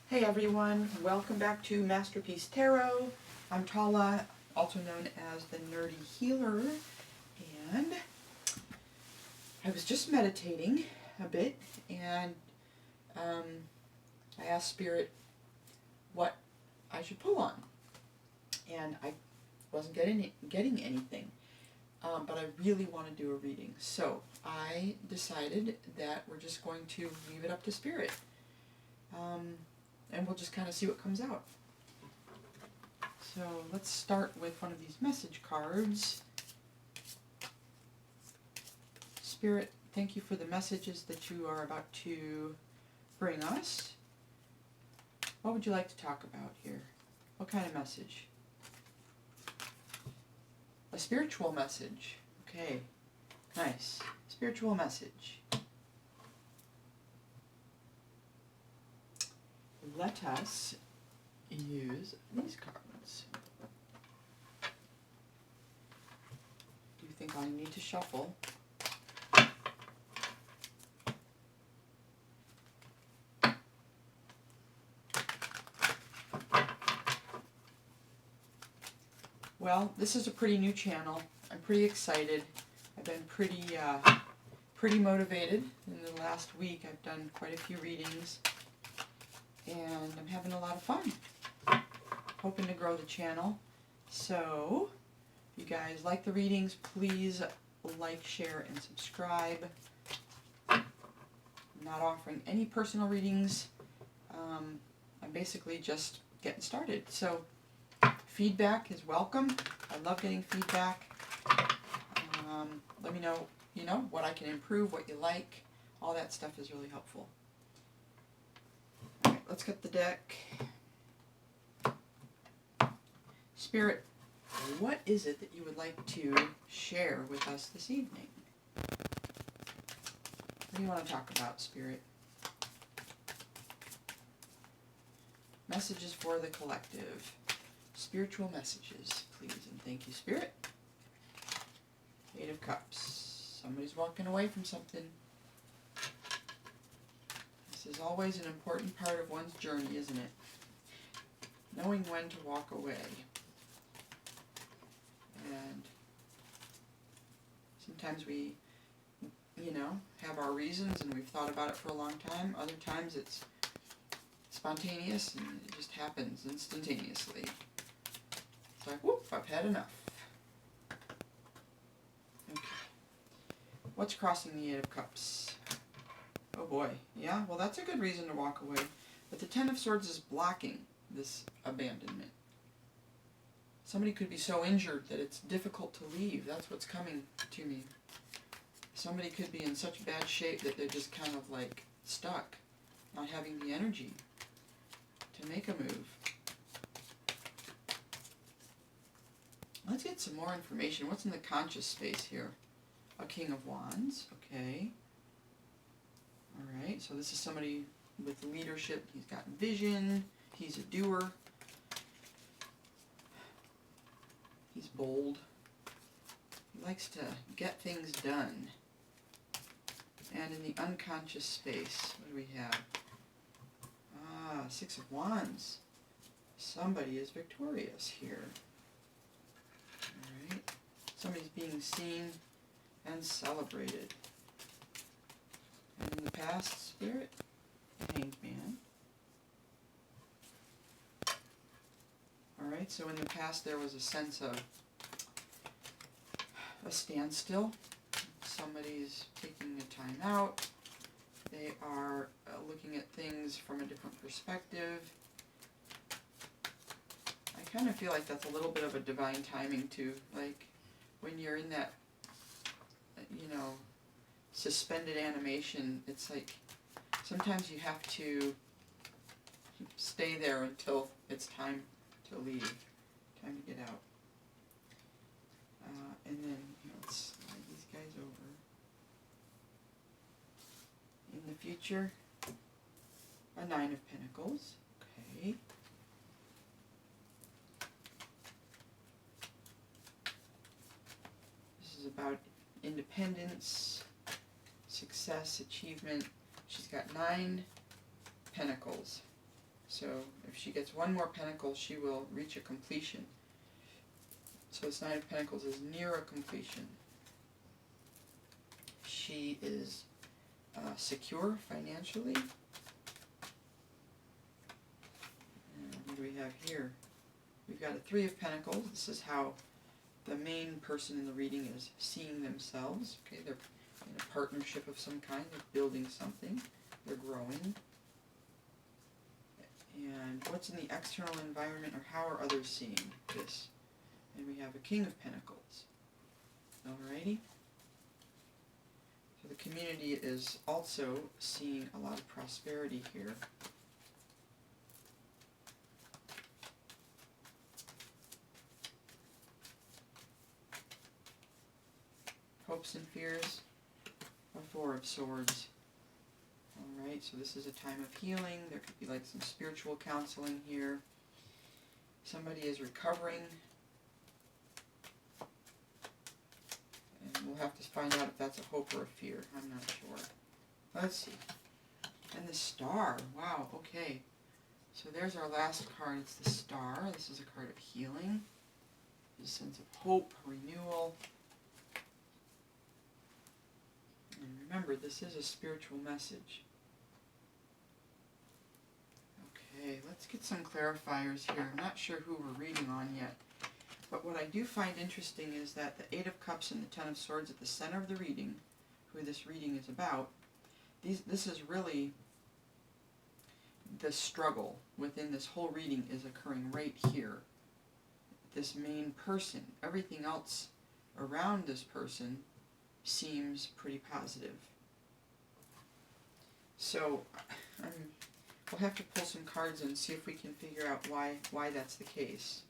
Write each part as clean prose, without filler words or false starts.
Hey everyone, welcome back to Masterpiece Tarot. I'm Tala, also known as the Nerdy Healer, and I was just meditating a bit, and I asked Spirit what I should pull on, and I wasn't getting anything, but I really want to do a reading, so I decided that we're just going to leave it up to Spirit. And we'll just kind of see what comes out. So let's start with one of these message cards. Spirit, thank you for the messages that you are about to bring us. What would you like to talk about here? What kind of message? A spiritual message. Okay, nice. Spiritual message. Let us use these cards. Do you think I need to shuffle? Well, this is a pretty new channel. I'm pretty excited. I've been pretty motivated. In the last week I've done quite a few readings. And I'm having a lot of fun, hoping to grow the channel. So, if you guys like the readings, please like, share, and subscribe. I'm not offering any personal readings. I'm basically just getting started. So, feedback is welcome. I love getting feedback. Let me know, what I can improve, what you like. All that stuff is really helpful. Let's get the deck. Spirit, what is it that you would like to share with us this evening? What do you want to talk about, Spirit? Messages for the collective. Spiritual messages, please, and thank you, Spirit. Eight of Cups. Somebody's walking away from something. This is always an important part of one's journey, isn't it? Knowing when to walk away. And sometimes we, have our reasons and we've thought about it for a long time. Other times it's spontaneous and it just happens instantaneously. It's like, whoop, I've had enough. Okay. What's crossing the Eight of Cups? Oh boy, yeah, well that's a good reason to walk away. But the Ten of Swords is blocking this abandonment. Somebody could be so injured that it's difficult to leave. That's what's coming to me. Somebody could be in such bad shape that they're just kind of like stuck, not having the energy to make a move. Let's get some more information. What's in the conscious space here? A King of Wands, okay. Alright, so this is somebody with leadership. He's got vision. He's a doer. He's bold. He likes to get things done. And in the unconscious space, what do we have? Ah, Six of Wands. Somebody is victorious here. Alright. Somebody's being seen and celebrated. And in the past, Spirit, Hanged Man. Alright, so in the past there was a sense of a standstill. Somebody's taking a time out. They are looking at things from a different perspective. I kind of feel like that's a little bit of a divine timing too. Like when you're in that, suspended animation, it's like sometimes you have to stay there until it's time to leave, time to get out. And then, let's slide these guys over. In the future, a Nine of Pentacles, okay. This is about independence, success, achievement. She's got 9 Pentacles. So if she gets one more pentacle, she will reach a completion. So this Nine of Pentacles is near a completion. She is secure financially. And what do we have here? We've got a Three of Pentacles. This is how the main person in the reading is seeing themselves. Okay, they're in a partnership of some kind. They're building something. They're growing. And what's in the external environment, or how are others seeing this? And we have a King of Pentacles. Alrighty. So the community is also seeing a lot of prosperity here. Hopes and fears, a Four of Swords. Alright, so this is a time of healing. There could be like some spiritual counseling here. Somebody is recovering. And we'll have to find out if that's a hope or a fear. I'm not sure. Let's see. And the Star. Wow, okay. So there's our last card. It's the Star. This is a card of healing. There's a sense of hope, renewal. And remember, this is a spiritual message. Okay, let's get some clarifiers here. I'm not sure who we're reading on yet. But what I do find interesting is that the Eight of Cups and the Ten of Swords at the center of the reading, who this reading is about, this is really the struggle within this whole reading is occurring right here. This main person. Everything else around this person seems pretty positive. So we'll have to pull some cards and see if we can figure out why that's the case.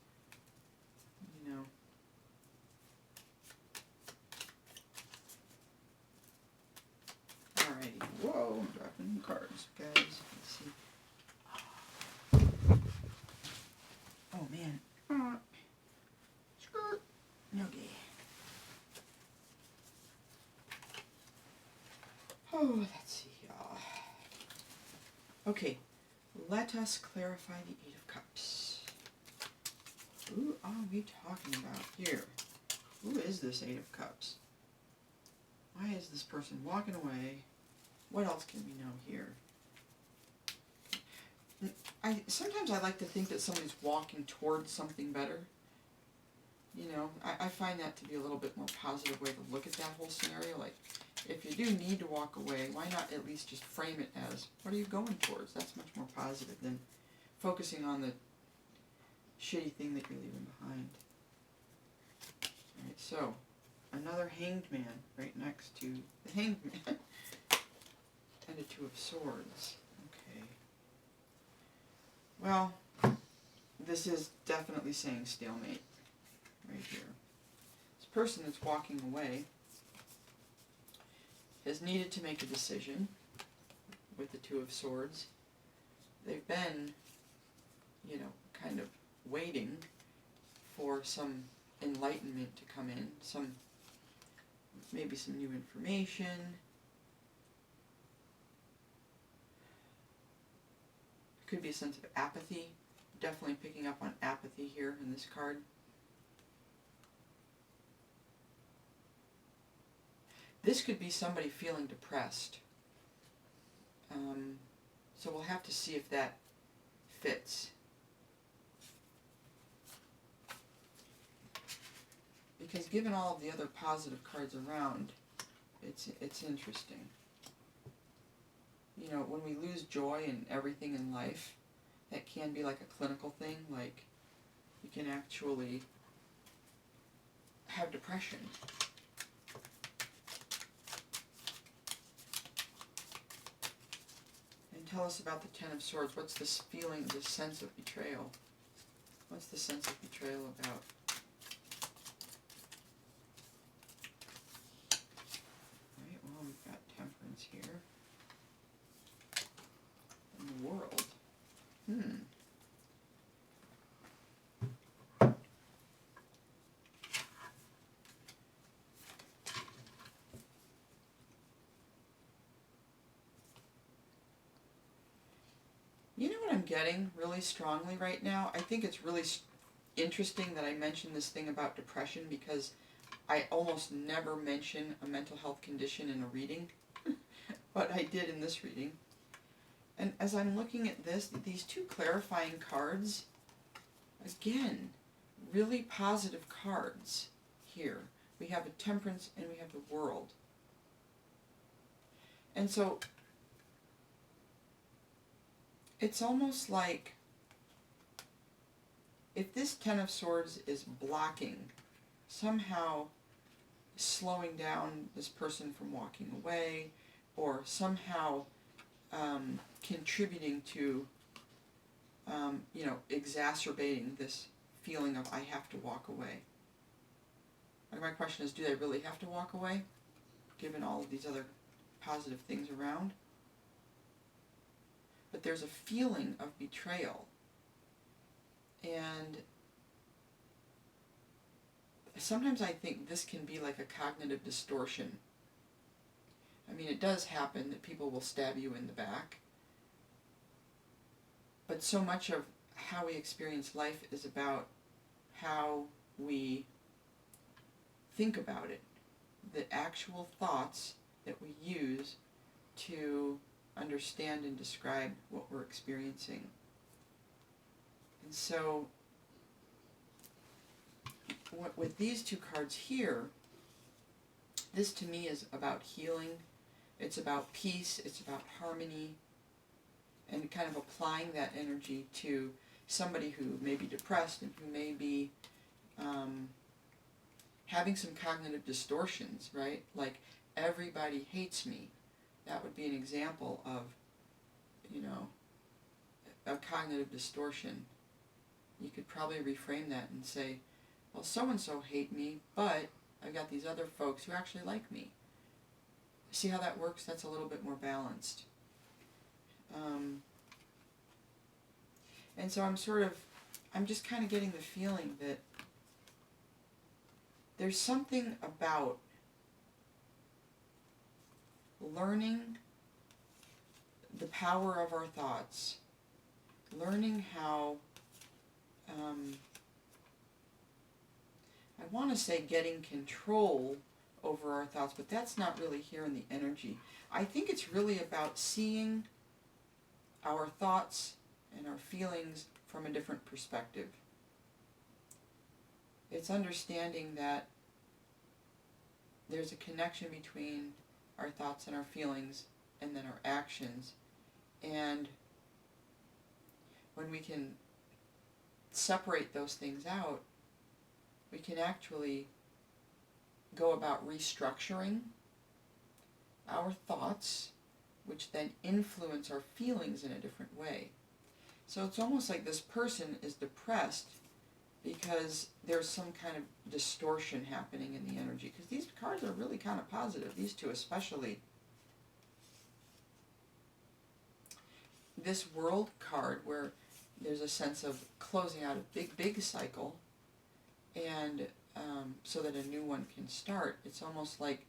You know. Alrighty. Whoa, I'm dropping cards, guys. Let's see. Oh man. Skirt. Okay. Oh, let's see, y'all. Okay, let us clarify the Eight of Cups. Who are we talking about here? Who is this Eight of Cups? Why is this person walking away? What else can we know here? Sometimes I like to think that somebody's walking towards something better. You know, I find that to be a little bit more positive way to look at that whole scenario. Like, if you do need to walk away, why not at least just frame it as, what are you going towards? That's much more positive than focusing on the shitty thing that you're leaving behind. Alright, so, another Hanged Man right next to the Hanged Man. And a Two of Swords. Okay. Well, this is definitely saying stalemate. Right here. This person that's walking away has needed to make a decision with the Two of Swords. They've been, you know, kind of waiting for some enlightenment to come in, maybe some new information. Could be a sense of apathy. Definitely picking up on apathy here in this card. This could be somebody feeling depressed. So we'll have to see if that fits. Because given all of the other positive cards around, it's interesting. You know, when we lose joy in everything in life, that can be like a clinical thing. Like, you can actually have depression. Tell us about the Ten of Swords. What's this feeling, this sense of betrayal? What's the sense of betrayal about? Alright, well, we've got Temperance here. And the World. getting really strongly right now, I think it's really interesting that I mentioned this thing about depression, because I almost never mention a mental health condition in a reading, but I did in this reading. And as I'm looking at this, these two clarifying cards, again, really positive cards here. We have a Temperance and we have the World. And so it's almost like if this Ten of Swords is blocking, somehow slowing down this person from walking away, or somehow contributing to, exacerbating this feeling of I have to walk away. And my question is, do they really have to walk away, given all of these other positive things around? But there's a feeling of betrayal. And sometimes I think this can be like a cognitive distortion. I mean, it does happen that people will stab you in the back. But so much of how we experience life is about how we think about it. The actual thoughts that we use to understand and describe what we're experiencing. And so, with these two cards here, this to me is about healing. It's about peace. It's about harmony. And kind of applying that energy to somebody who may be depressed and who may be having some cognitive distortions, right? Like, everybody hates me. That would be an example of, a cognitive distortion. You could probably reframe that and say, well, so-and-so hate me, but I've got these other folks who actually like me. See how that works? That's a little bit more balanced. And so I'm just kind of getting the feeling that there's something about learning the power of our thoughts, learning how, I want to say getting control over our thoughts, but that's not really here in the energy. I think it's really about seeing our thoughts and our feelings from a different perspective. It's understanding that there's a connection between our thoughts and our feelings and then our actions. And when we can separate those things out, we can actually go about restructuring our thoughts, which then influence our feelings in a different way. So it's almost like this person is depressed because there's some kind of distortion happening in the energy. Because these cards are really kind of positive, these two especially. This World card, where there's a sense of closing out a big cycle, and so that a new one can start. It's almost like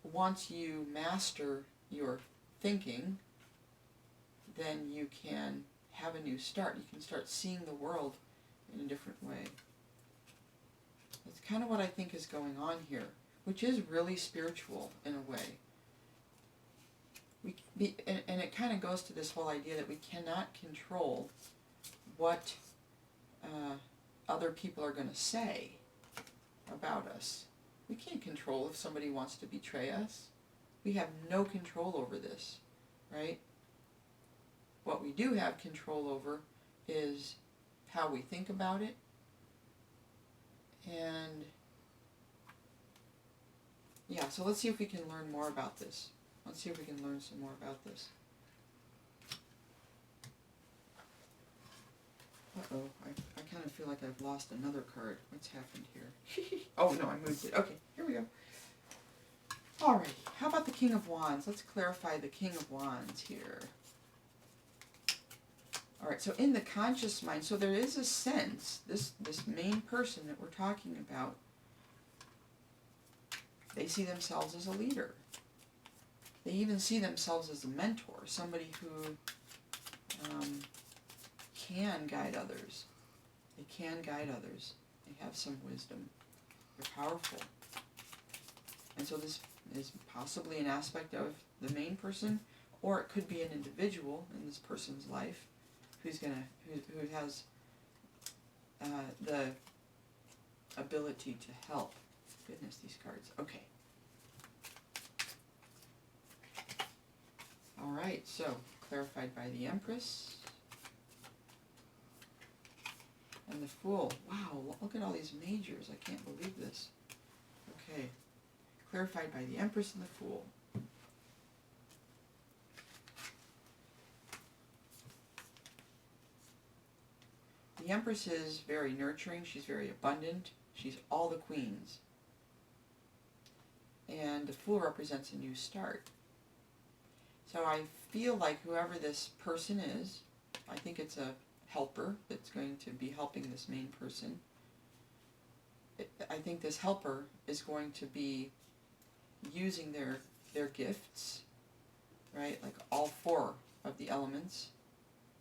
once you master your thinking, then you can have a new start. You can start seeing the world in a different way. That's kind of what I think is going on here, which is really spiritual in a way. And it kind of goes to this whole idea that we cannot control what other people are going to say about us. We can't control if somebody wants to betray us. We have no control over this, right? What we do have control over is how we think about it, and yeah, so let's see if we can learn more about this. Let's see if we can learn some more about this. Uh-oh, I kind of feel like I've lost another card. What's happened here? Oh, no, I moved it. Okay, here we go. Alright, how about the King of Wands? Let's clarify the King of Wands here. Alright, so in the conscious mind, so there is a sense, this main person that we're talking about, they see themselves as a leader. they even see themselves as a mentor, somebody who can guide others. They can guide others. They have some wisdom. They're powerful. And so this is possibly an aspect of the main person, or it could be an individual in this person's life who has the ability to help. Goodness, these cards. Okay. All right, so clarified by the Empress and the Fool. Wow, look at all these majors. I can't believe this. Okay, clarified by the Empress and the Fool. The Empress is very nurturing. She's very abundant. She's all the queens. And the Fool represents a new start. So I feel like whoever this person is, I think it's a helper that's going to be helping this main person. I think this helper is going to be using their gifts, right, like all four of the elements,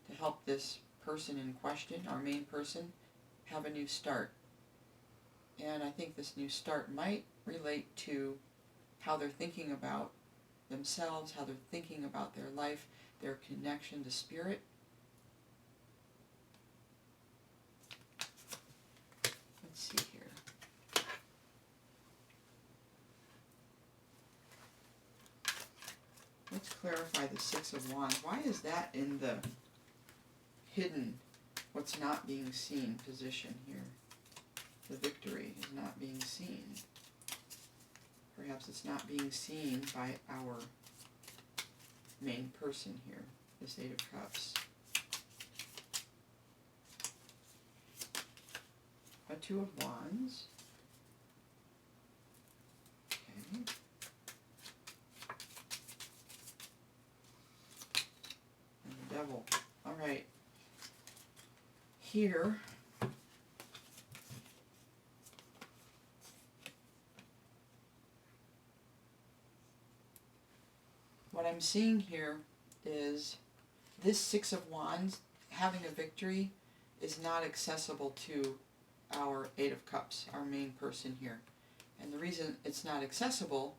to help this person in question, our main person, have a new start. And I think this new start might relate to how they're thinking about themselves, how they're thinking about their life, their connection to spirit. Let's see here. Let's clarify the Six of Wands. Why is that in the hidden, what's not being seen position here? The victory is not being seen. Perhaps it's not being seen by our main person here, this Eight of Cups. A Two of Wands. Okay. And the Devil. All right. Here, what I'm seeing here is this Six of Wands, having a victory, is not accessible to our Eight of Cups, our main person here. And the reason it's not accessible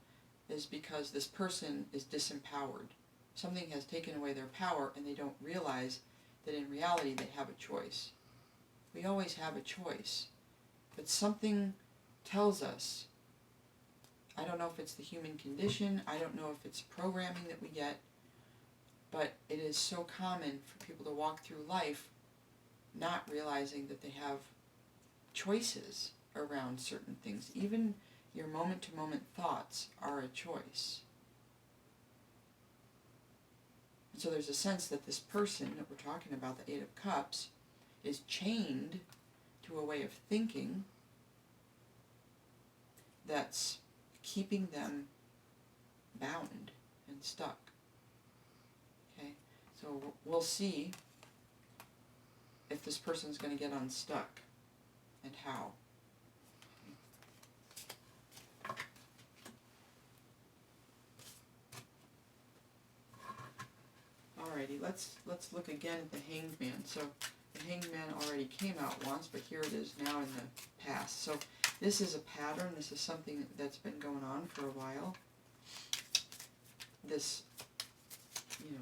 is because this person is disempowered. Something has taken away their power and they don't realize that in reality they have a choice. We always have a choice. But something tells us, I don't know if it's the human condition, I don't know if it's programming that we get, but it is so common for people to walk through life not realizing that they have choices around certain things. Even your moment-to-moment thoughts are a choice. And so there's a sense that this person that we're talking about, the Eight of Cups, is chained to a way of thinking that's keeping them bound and stuck. Okay, so we'll see if this person's going to get unstuck and how. Alrighty, let's look again at the Hanged Man. So the Hanged Man already came out once, but here it is now in the past. So this is a pattern. This is something that's been going on for a while. This,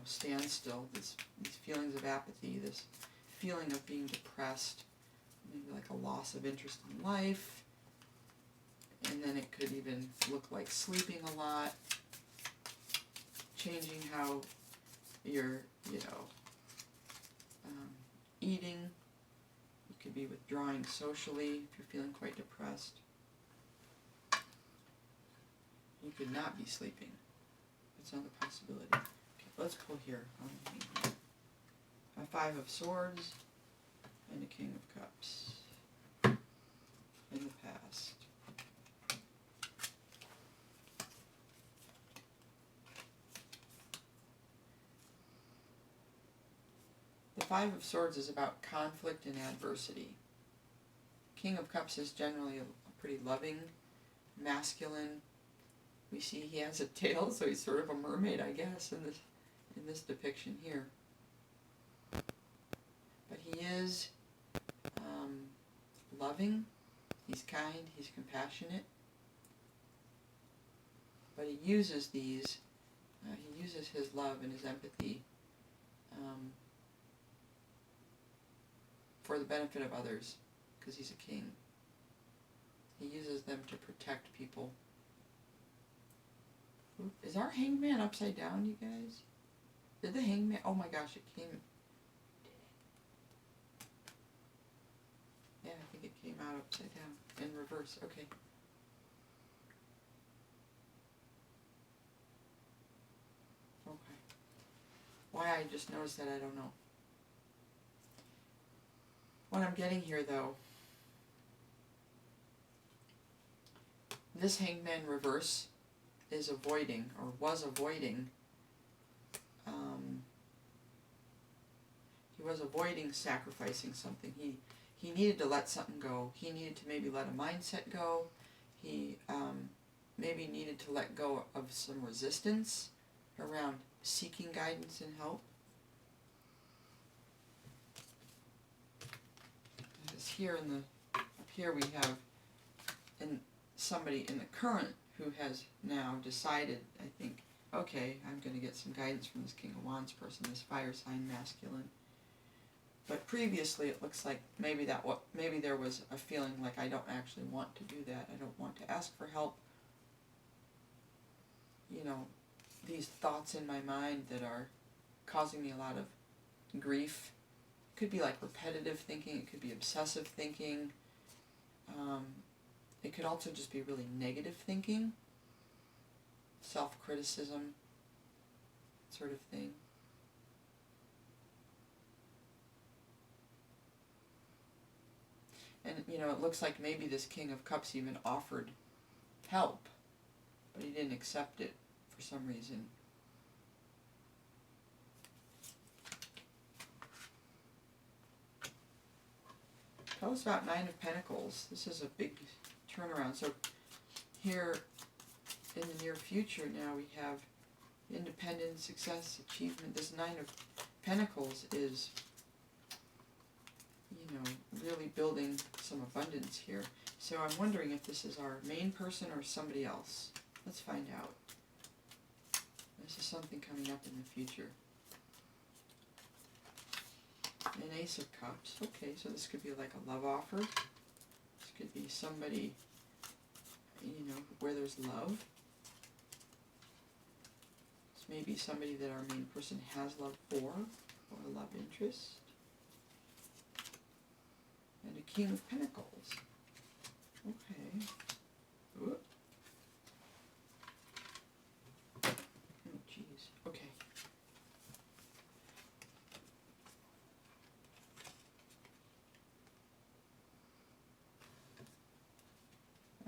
standstill, these feelings of apathy, this feeling of being depressed, maybe like a loss of interest in life, and then it could even look like sleeping a lot, changing how you're, eating. You could be withdrawing socially if you're feeling quite depressed. You could not be sleeping. It's another possibility. Okay, let's pull here on the Hangman. A Five of Swords and a King of Cups in the past. The Five of Swords is about conflict and adversity. King of Cups is generally a pretty loving, masculine, We see he has a tail, so he's sort of a mermaid, I guess, in this depiction here. But he is loving, he's kind, he's compassionate. But he uses he uses his love and his empathy for the benefit of others, because he's a king. He uses them to protect people. Is our hangman upside down, you guys? Did the hangman... Oh my gosh, it came... Yeah, I think it came out upside down. In reverse, okay. Okay. Why I just noticed that, I don't know. What I'm getting here, though, this hangman reverse is avoiding, or was avoiding, he was avoiding sacrificing something. He needed to let something go. He needed to maybe let a mindset go. He maybe needed to let go of some resistance around seeking guidance and help. Because here up here we have somebody in the current who has now decided, I think, okay, I'm going to get some guidance from this King of Wands person, this fire sign masculine. But previously it looks like maybe there was a feeling like I don't actually want to do that. I don't want to ask for help. You know, these thoughts in my mind that are causing me a lot of grief. It could be like repetitive thinking. It could be obsessive thinking. It could also just be really negative thinking. Self-criticism, sort of thing. And, you know, it looks like maybe this King of Cups even offered help, but he didn't accept it for some reason. Tell us about Nine of Pentacles. This is a big turnaround. So here in the near future now we have independence, success, achievement. This Nine of Pentacles is, you know, really building some abundance here. So I'm wondering if this is our main person or somebody else. Let's find out. This is something coming up in the future. An Ace of Cups. Okay, so this could be like a love offer. This could be somebody, you know, where there's love. This may be somebody that our main person has love for, or a love interest. And a King of Pentacles. Okay. Whoop. Oh, jeez. Okay.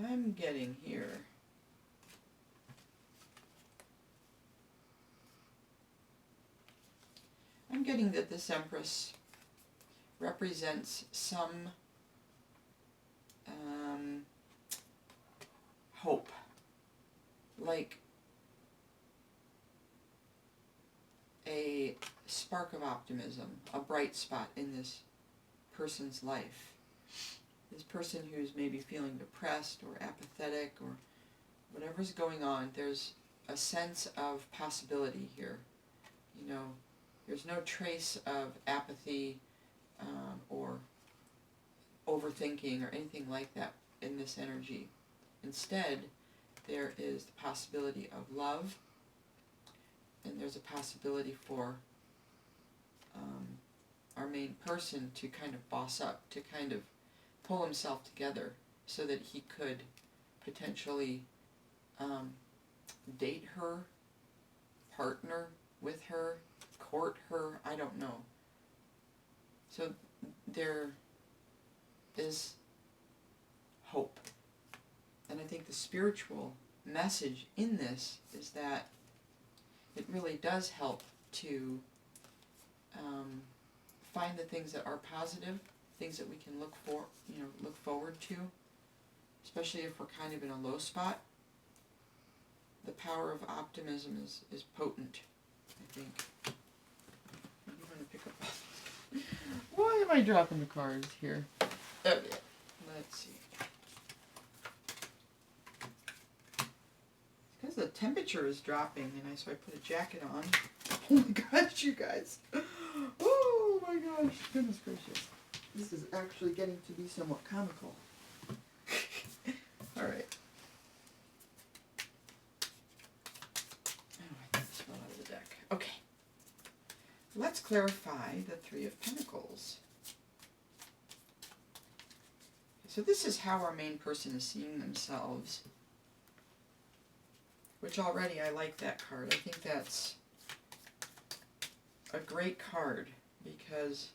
I'm getting here. I'm getting that this Empress represents some hope, like a spark of optimism, a bright spot in this person's life. This person who's maybe feeling depressed or apathetic or whatever's going on, there's a sense of possibility here. You know, there's no trace of apathy or overthinking or anything like that in this energy. Instead, there is the possibility of love, and there's a possibility for our main person to kind of boss up, to kind of pull himself together so that he could potentially date her, partner with her, court her, I don't know. So there is hope. And I think the spiritual message in this is that it really does help to find the things that are positive, things that we can look forward to, especially if we're kind of in a low spot. the power of optimism is potent, I think. I'm going to pick up all these. Why am I dropping the cards here? Oh, yeah. Let's see. It's because the temperature is dropping, and so I put a jacket on. Oh my gosh, you guys. Oh my gosh, goodness gracious. This is actually getting to be somewhat comical. All right. Oh, I think this fell out of the deck. Okay. Let's clarify the Three of Pentacles. So this is how our main person is seeing themselves. Which already I like that card. I think that's a great card because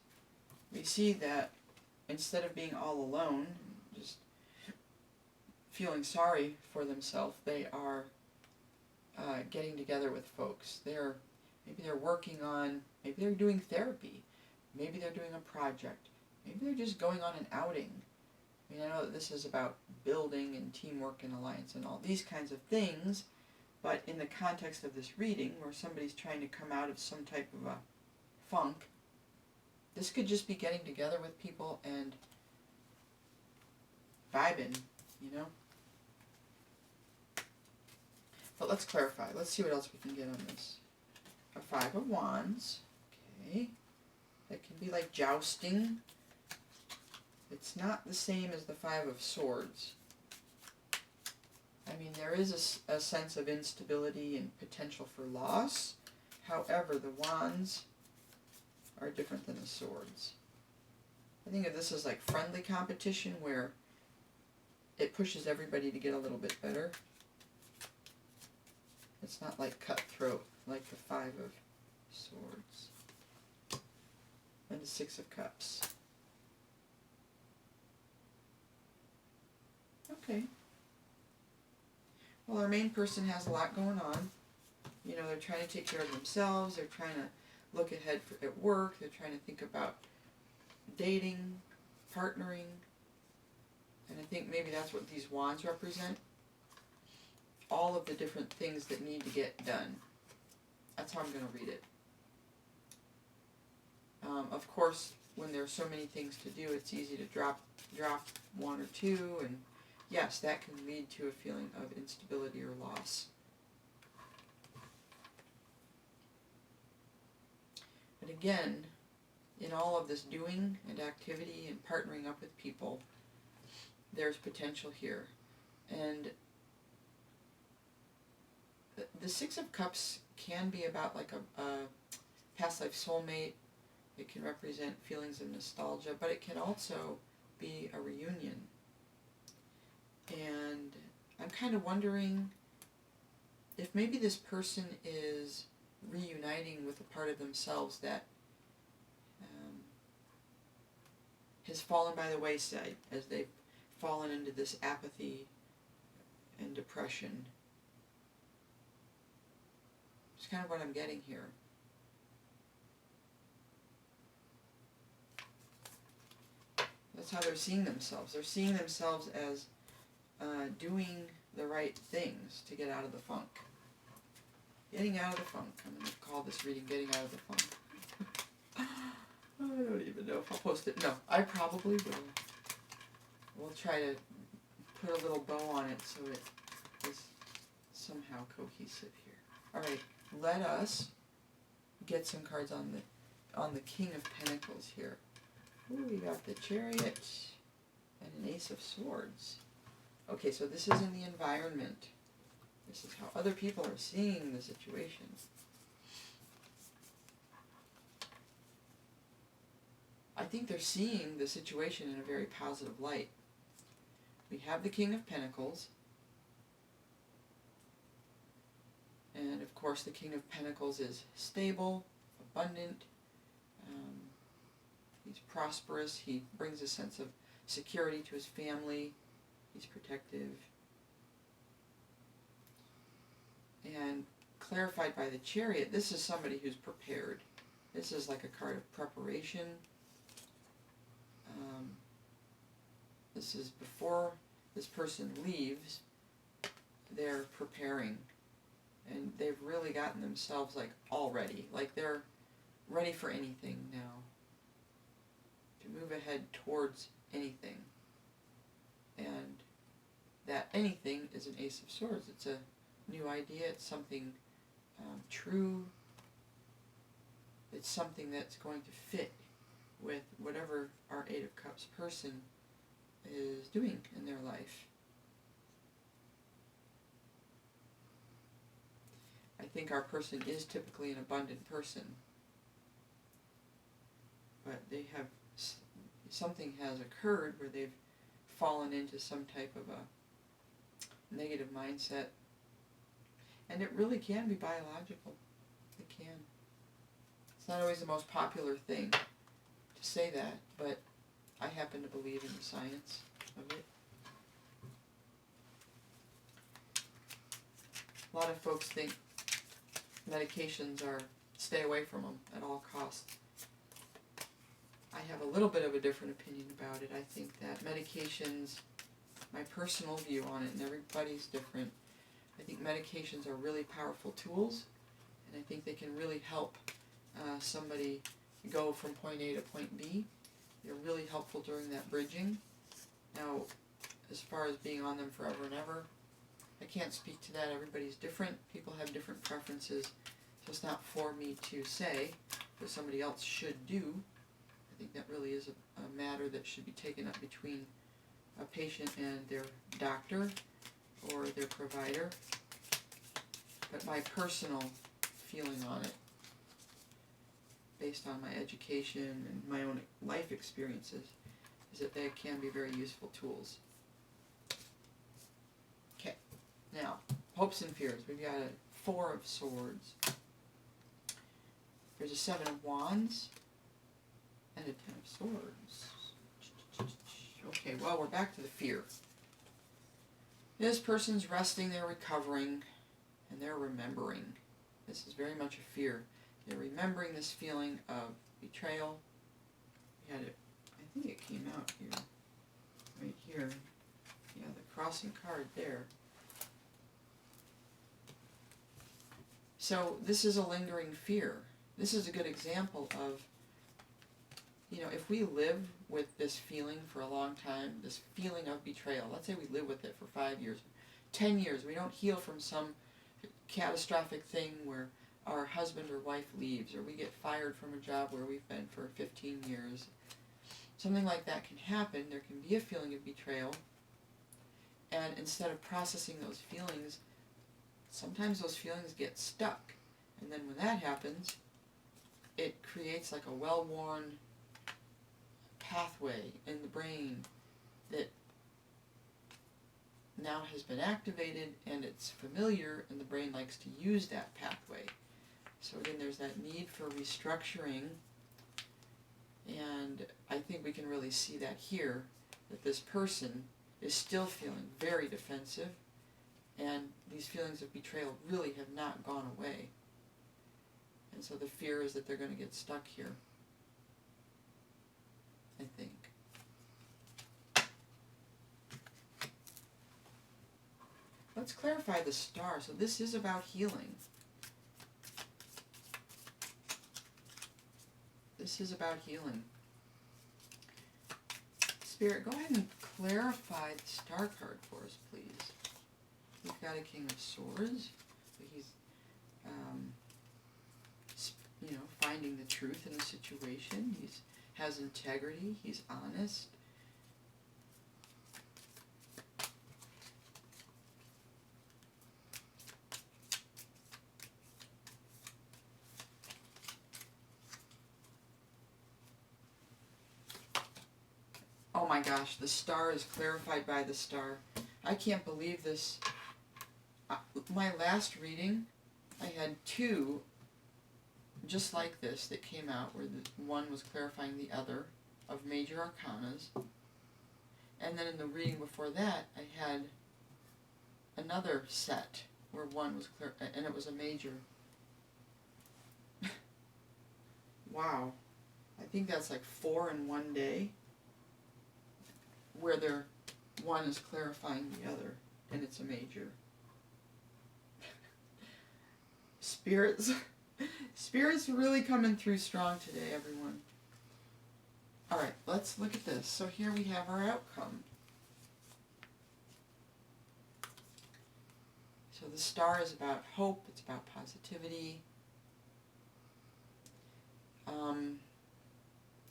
we see that instead of being all alone, just feeling sorry for themselves, they are getting together with folks. Maybe they're working on, maybe they're doing therapy, maybe they're doing a project, maybe they're just going on an outing. I mean, I know that this is about building and teamwork and alliance and all these kinds of things, but in the context of this reading, where somebody's trying to come out of some type of a funk, this could just be getting together with people and vibing, you know? But let's clarify. Let's see what else we can get on this. A Five of Wands. Okay. That can be like jousting. It's not the same as the Five of Swords. I mean, there is a sense of instability and potential for loss. However, the Wands are different than the Swords. I think of this as like friendly competition where it pushes everybody to get a little bit better. It's not like cutthroat like the Five of Swords and the Six of Cups. Okay. Well, our main person has a lot going on. You know, they're trying to take care of themselves. They're trying to look ahead at work. They're trying to think about dating, partnering. And I think maybe that's what these wands represent. All of the different things that need to get done. That's how I'm going to read it. Of course, when there's so many things to do, it's easy to drop one or two, and yes, that can lead to a feeling of instability or loss. But again, in all of this doing and activity and partnering up with people, there's potential here. And the Six of Cups can be about like a past life soulmate. It can represent feelings of nostalgia, but it can also be a reunion. And I'm kind of wondering if maybe this person is reuniting with a part of themselves that has fallen by the wayside as they've fallen into this apathy and depression. It's kind of what I'm getting here. That's how they're seeing themselves. They're seeing themselves as doing the right things to get out of the funk. Getting out of the funk. I'm going to call this reading Getting Out of the Funk. I don't even know if I'll post it. No, I probably will. We'll try to put a little bow on it so it is somehow cohesive here. Alright, let us get some cards on the King of Pentacles here. Ooh, we got the Chariot and an Ace of Swords. Okay, so this is in the environment. This is how other people are seeing the situation. I think they're seeing the situation in a very positive light. We have the King of Pentacles. And of course the King of Pentacles is stable, abundant. He's prosperous. He brings a sense of security to his family. He's protective. And clarified by the Chariot, this is somebody who's prepared. This is like a card of preparation. This is before this person leaves, they're preparing and they've really gotten themselves like all ready, like they're ready for anything now, to move ahead towards anything. And that anything is an Ace of Swords. It's a new idea, it's something true, it's something that's going to fit with whatever our Eight of Cups person is doing in their life. I think our person is typically an abundant person, but they have, something has occurred where they've fallen into some type of a negative mindset, and it really can be biological. It can. It's not always the most popular thing to say that, but I happen to believe in the science of it. A lot of folks think medications are, stay away from them at all costs. I have a little bit of a different opinion about it. I think that medications, my personal view on it, and everybody's different, I think medications are really powerful tools, and I think they can really help somebody go from point A to point B. They're really helpful during that bridging. Now, as far as being on them forever and ever, I can't speak to that. Everybody's different. People have different preferences. So it's not for me to say what somebody else should do. I think that really is a matter that should be taken up between a patient and their doctor or their provider. But my personal feeling on it, based on my education and my own life experiences, is that they can be very useful tools. Okay, now, hopes and fears. We've got a Four of Swords. There's a Seven of Wands and a Ten of Swords. Okay, well, we're back to the fear. This person's resting, they're recovering, and they're remembering. This is very much a fear. They're remembering this feeling of betrayal. We had it, I think it came out here, right here. Yeah, the crossing card there. So this is a lingering fear. This is a good example of, you know, if we live with this feeling for a long time, this feeling of betrayal, let's say we live with it for 5 years, 10 years, we don't heal from some catastrophic thing where our husband or wife leaves, or we get fired from a job where we've been for 15 years. Something like that can happen. There can be a feeling of betrayal, and instead of processing those feelings, sometimes those feelings get stuck. And then when that happens, it creates like a well-worn pathway in the brain that now has been activated, and it's familiar, and the brain likes to use that pathway. So again, there's that need for restructuring, and I think we can really see that here, that this person is still feeling very defensive, and these feelings of betrayal really have not gone away. And so the fear is that they're going to get stuck here, I think. Let's clarify the star. So this is about healing. This is about healing. Spirit, go ahead and clarify the star card for us, please. We've got a King of Swords. So he's, you know, finding the truth in the situation. He has integrity. He's honest. Oh my gosh, the star is clarified by the star. I can't believe this. My last reading, I had two just like this that came out, where the one was clarifying the other, of major arcanas. And then in the reading before that, I had another set where one was clear, and it was a major. Wow. I think that's like 4 in one day, where one is clarifying the other, and it's a major. Spirits, spirits really coming through strong today, everyone. All right, let's look at this. So here we have our outcome. So the star is about hope. It's about positivity.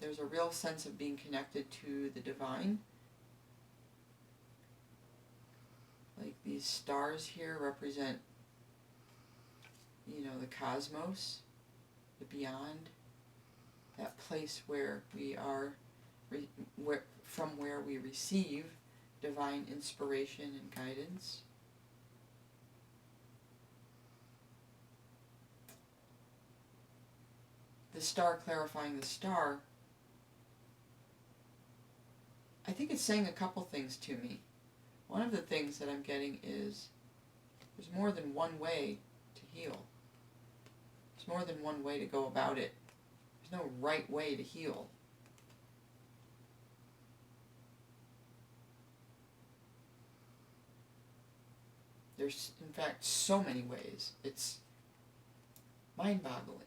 There's a real sense of being connected to the divine. Like these stars here represent, you know, the cosmos, the beyond, that place where we are, from where we receive divine inspiration and guidance. The star clarifying the star, I think it's saying a couple things to me. One of the things that I'm getting is there's more than one way to heal. There's more than one way to go about it. There's no right way to heal. There's, in fact, so many ways. It's mind-boggling.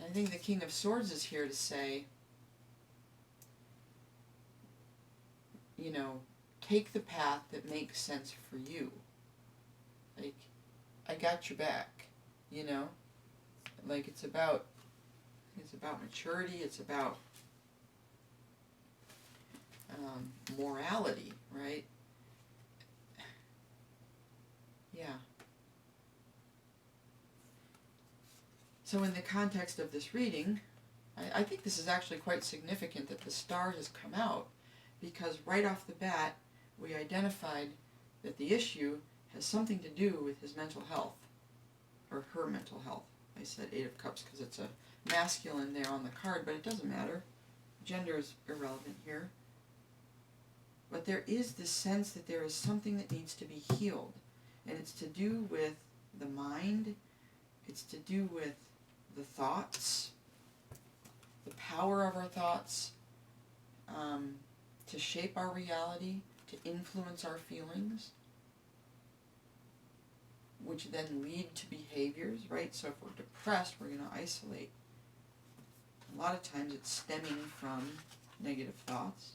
I think the King of Swords is here to say, you know, take the path that makes sense for you. Like, I got your back, you know? Like, it's about maturity, it's about morality, right? Yeah. So in the context of this reading, I think this is actually quite significant that the star has come out, because right off the bat, we identified that the issue has something to do with his mental health, or her mental health. I said Eight of Cups because it's a masculine there on the card, but it doesn't matter. Gender is irrelevant here. But there is this sense that there is something that needs to be healed, and it's to do with the mind, it's to do with the thoughts, the power of our thoughts, to shape our reality, to influence our feelings, which then lead to behaviors, right? So if we're depressed, we're going to isolate. A lot of times it's stemming from negative thoughts.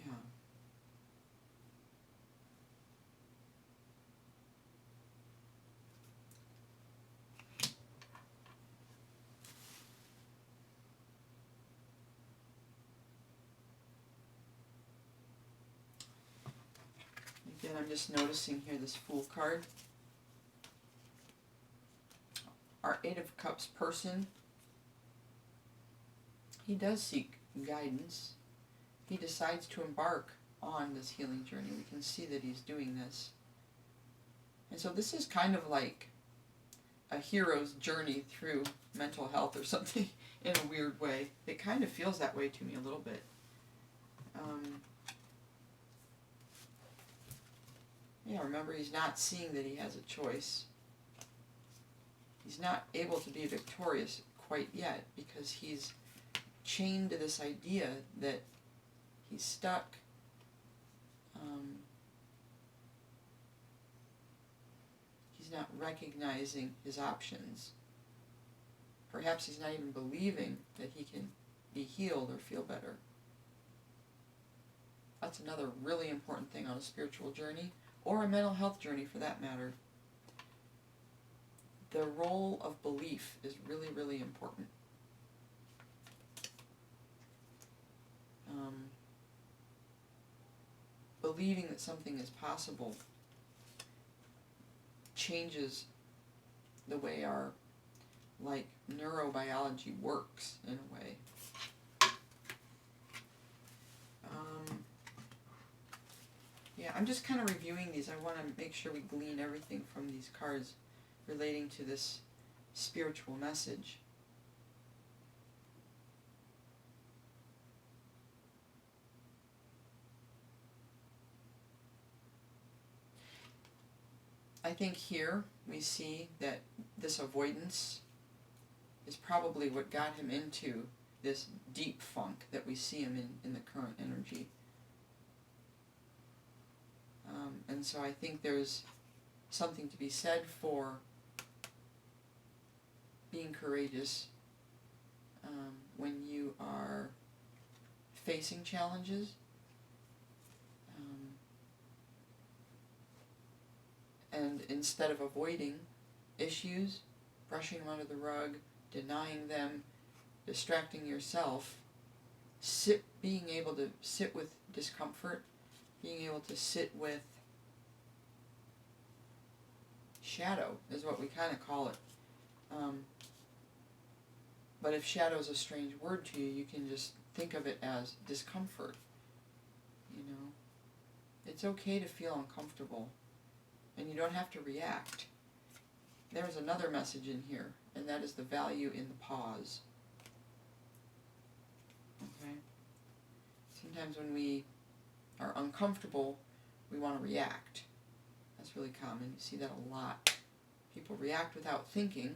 Yeah. Again, I'm just noticing here this Fool card. Our Eight of Cups person, he does seek guidance. He decides to embark on this healing journey. We can see that he's doing this. And so this is kind of like a hero's journey through mental health or something in a weird way. It kind of feels that way to me a little bit. Yeah, remember, he's not seeing that he has a choice. He's not able to be victorious quite yet because he's chained to this idea that he's stuck. He's not recognizing his options. Perhaps he's not even believing that he can be healed or feel better. That's another really important thing on a spiritual journey, or a mental health journey for that matter. The role of belief is really, really important. Believing that something is possible changes the way our, like, neurobiology works in a way. Yeah, I'm just kind of reviewing these. I want to make sure we glean everything from these cards relating to this spiritual message. I think here we see that this avoidance is probably what got him into this deep funk that we see him in the current energy. And so I think there's something to be said for being courageous when you are facing challenges. And instead of avoiding issues, brushing them under the rug, denying them, distracting yourself, being able to sit with discomfort, being able to sit with shadow is what we kind of call it. But if shadow is a strange word to you, you can just think of it as discomfort. You know, it's okay to feel uncomfortable, and you don't have to react. There's another message in here, and that is the value in the pause. Okay? Sometimes when we are uncomfortable, we want to react. That's really common. You see that a lot. People react without thinking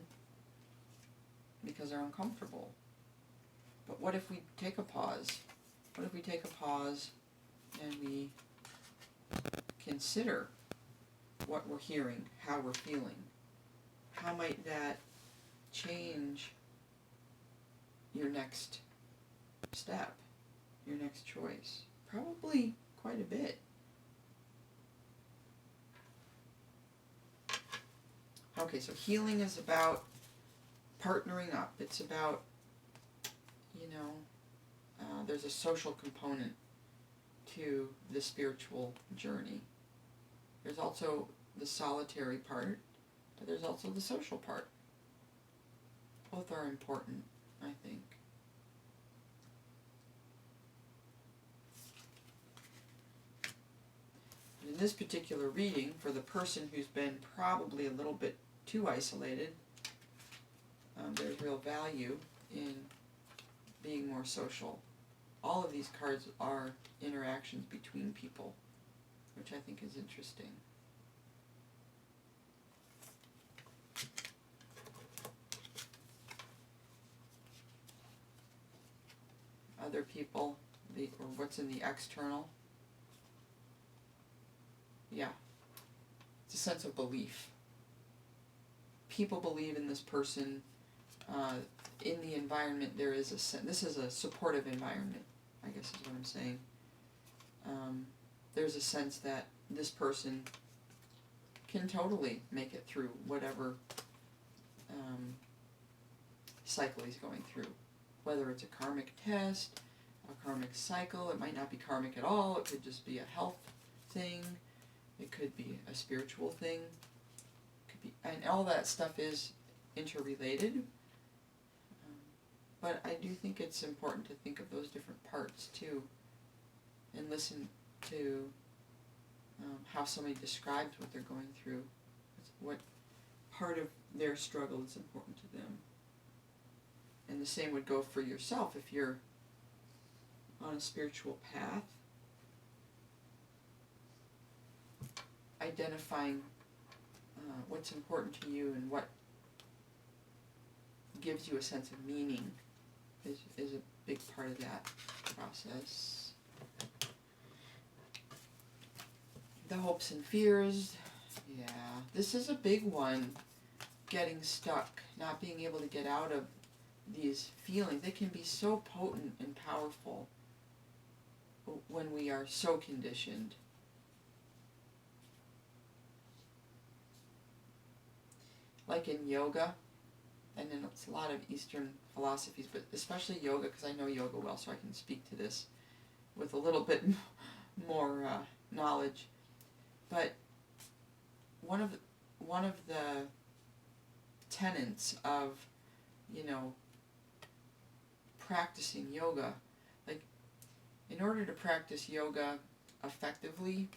because they're uncomfortable. But what if we take a pause? What if we take a pause and we consider what we're hearing, how we're feeling? How might that change your next step, your next choice? Probably quite a bit. Okay, so healing is about partnering up. It's about, there's a social component to the spiritual journey. There's also the solitary part, but there's also the social part. Both are important, I think. In this particular reading, for the person who's been probably a little bit too isolated, there's real value in being more social. All of these cards are interactions between people, which I think is interesting. Other people, or what's in the external. Yeah, it's a sense of belief. People believe in this person. In the environment, there is this is a supportive environment, I guess is what I'm saying. There's a sense that this person can totally make it through whatever cycle he's going through. Whether it's a karmic test, a karmic cycle, it might not be karmic at all, it could just be a health thing, it could be a spiritual thing, it could be, and all that stuff is interrelated. But I do think it's important to think of those different parts too, and listen to how somebody describes what they're going through, what part of their struggle is important to them. And the same would go for yourself if you're on a spiritual path. Identifying what's important to you and what gives you a sense of meaning is a big part of that process. The hopes and fears, yeah, this is a big one. Getting stuck, not being able to get out of these feelings. They can be so potent and powerful when we are so conditioned. Like in yoga, and then it's a lot of Eastern philosophies, but especially yoga, because I know yoga well, so I can speak to this with a little bit more knowledge. But one of the tenets of, practicing yoga, like, in order to practice yoga effectively,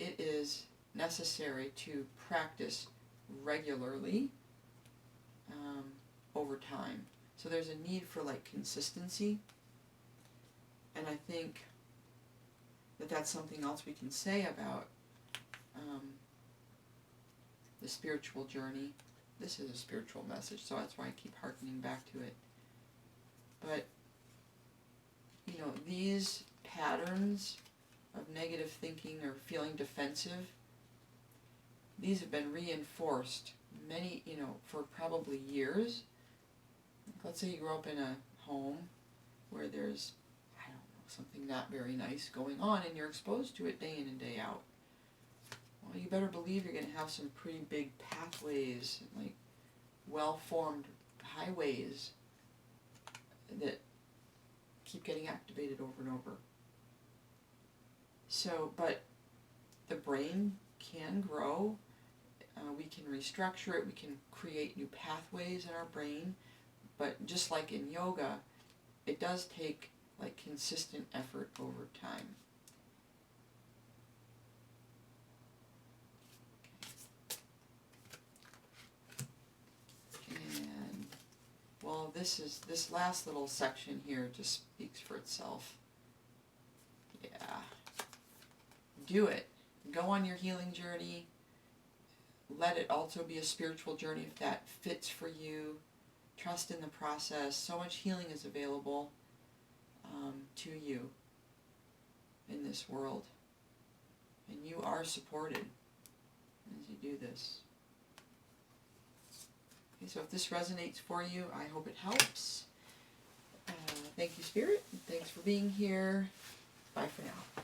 it is necessary to practice regularly over time. So there's a need for consistency, and I think that that's something else we can say about the spiritual journey. This is a spiritual message, so that's why I keep hearkening back to it. But, these patterns of negative thinking or feeling defensive, these have been reinforced for probably years. Let's say you grow up in a home where there's, I don't know, something not very nice going on, and you're exposed to it day in and day out. Well, you better believe you're going to have some pretty big pathways, like well-formed highways that keep getting activated over and over. So, but the brain can grow. We can restructure it. We can create new pathways in our brain. But just like in yoga, it does take consistent effort over time. And well, this last little section here just speaks for itself. Yeah. Do it. Go on your healing journey. Let it also be a spiritual journey if that fits for you. Trust in the process. So much healing is available to you in this world. And you are supported as you do this. Okay, so if this resonates for you, I hope it helps. Thank you, Spirit. Thanks for being here. Bye for now.